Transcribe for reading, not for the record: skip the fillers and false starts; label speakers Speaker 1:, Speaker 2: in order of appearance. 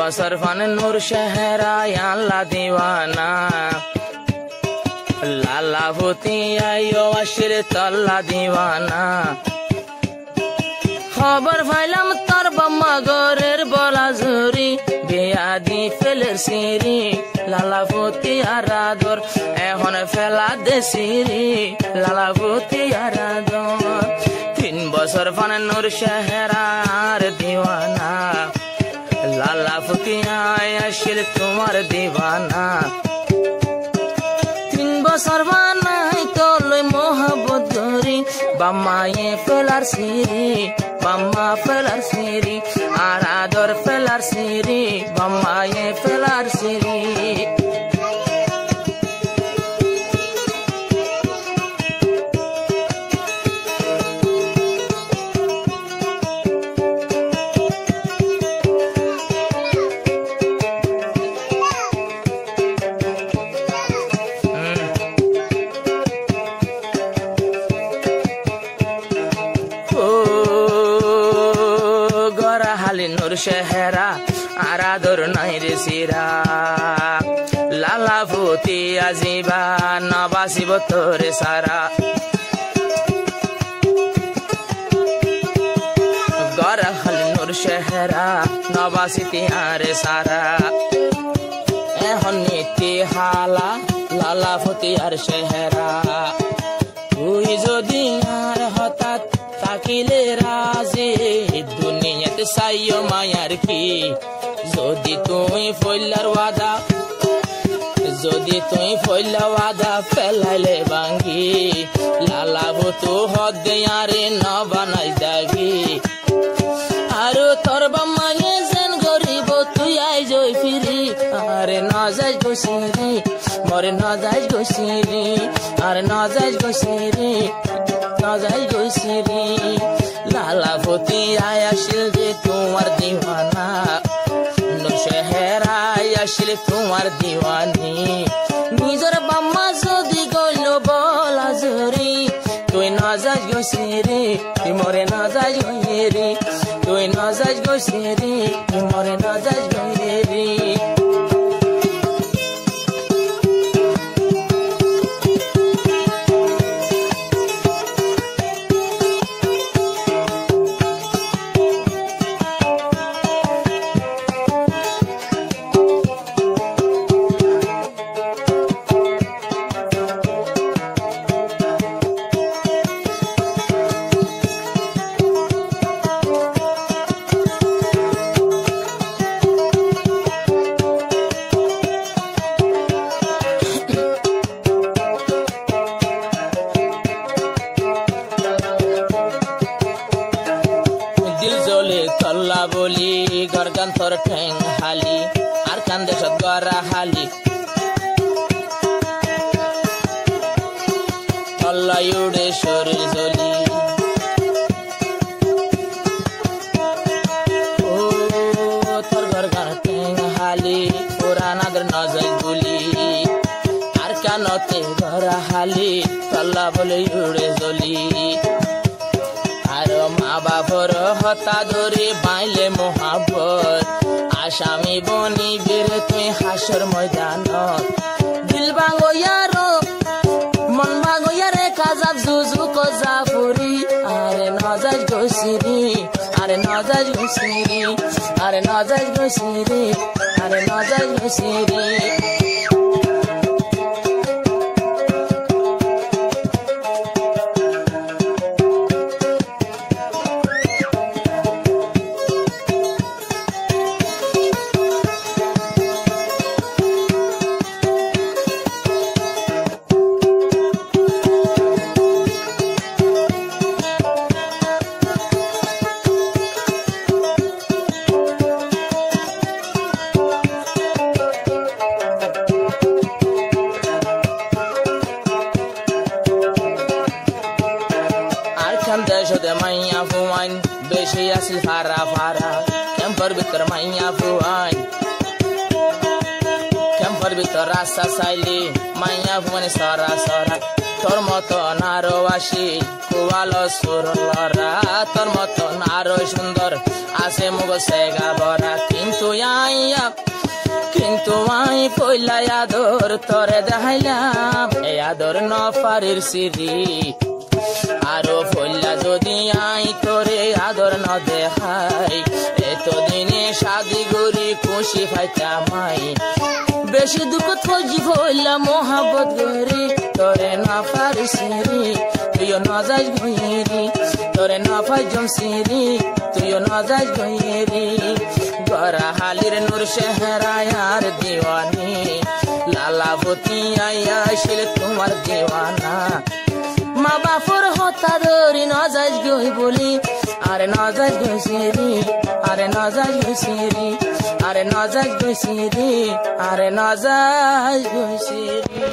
Speaker 1: बसर फन नूर शहरा अल्लाह दीवाना लाला भूती आयो आशिर तल्ला दीवाना खबर फाइलाम तोर बम्मा गोरेर बला जुरी बेयादी फेलेर सिरी लाला भूती आरादर এখন ফেলা দে সিরি লালা ভূতি আরাদর 3 বছর ফান নূর শহরার दीवाना लाला भूती आशिर तुम्हार दीवाना 3 বছর বানাই তোলে মোহাব্বত ধরি বাম্মায়ে ফেলার সিরি বাম্মা ফেলার সিরি আরাদর ফেলার সিরি বাম্মায়ে ফেলার সিরি नूर शहरा आरादर নাই রে সিরা লালা ভূতি আজিবা নবাসিব তোরে সারা গরহাল নূর শহরা নবাসিতি আরে সারা এখন নীতি হালা লালা ভূতি আর শহরা তুই যদি আর হঠাৎ থাকিলে রাজি দুনিয়াতে সাইও মায়ার কি যদি তুই ফইলার ওয়াদা ফেলাইলে ভাঙ্গি লালা ভূতু হদে আরে ন বানাই দাগি আরো তোর বাম্মায়ে যেন গরিব তুই আই জই ফিরি আরে ন যাই গসিরি মরে ন যাই গসিরি আরে ন যাই গসিরি नजाई गोसिरी लाला भूती आयाशिल जे तुम्हार दीवाना नूर शहरा आयाशिल तुम्हार दीवानी निजर बाम्मा जदि गइलो बला जुरी তুই নজাই গোসিরি তুই মরে নজাই গইরি তুই নজাই গোসিরি তুই মরে নজাই গইরি তল্লা বলি গরগান তোর ঠেং হালি আর কান্দে সদ গরা হালি তল্লা উড়ে শরীর জলি ও তোর গরগান ঠেং হালি পুরানাদের নজর গুলি আর কানতে গরা হালি তল্লা বলি উড়ে জলি মা বাবার হতা ধরে বাইলে মোহাব্বত আসামি বনি বের তুই হাসর ময়দানত দিল বাঙ্গয়ারো মন বাঙ্গয়ারে কাজাব জুজু কজাফুরি আরে নজাজ গসিরি আরে নজাজ গসিরি আরে নজাজ গসিরি আরে নজাজ গসিরি de maña fuan beshi asil fara fara kempar bitar maña fuan kempar bitar rasa saili maña fuan sara sara তোর মতন আরো আসি কুয়ালো সুরলরা তোর মতন আরো সুন্দর আছে মুগ সেগা ভরা কিন্তু আই পইলা আদর তোরে দেখাইলাম এ আদর নফারির সিরি আরো পইলা যদি আই তোরে আদর ন দেখাই এতদিনে শাদি গরি খুশি পাইতামাই বেশি দুঃখ থজি পইলা মোহাবত গরি তোরে নফারির সিরি তুইও নজাজ গইরি তোরে নফাই জমসিরি তুইও নজাজ গইরি গরা হালির নূর শেহরায়ার দিওয়ানি লালাবতী আইয়া শিল তোমার দিওয়ানা মা বাপর হতা ধরি নজাজ গই বলি আরে নজাজ গইছিরি আরে নজাজ গইছিরি আরে নজাজ গইছিরি আরে নজাজ গইছিরি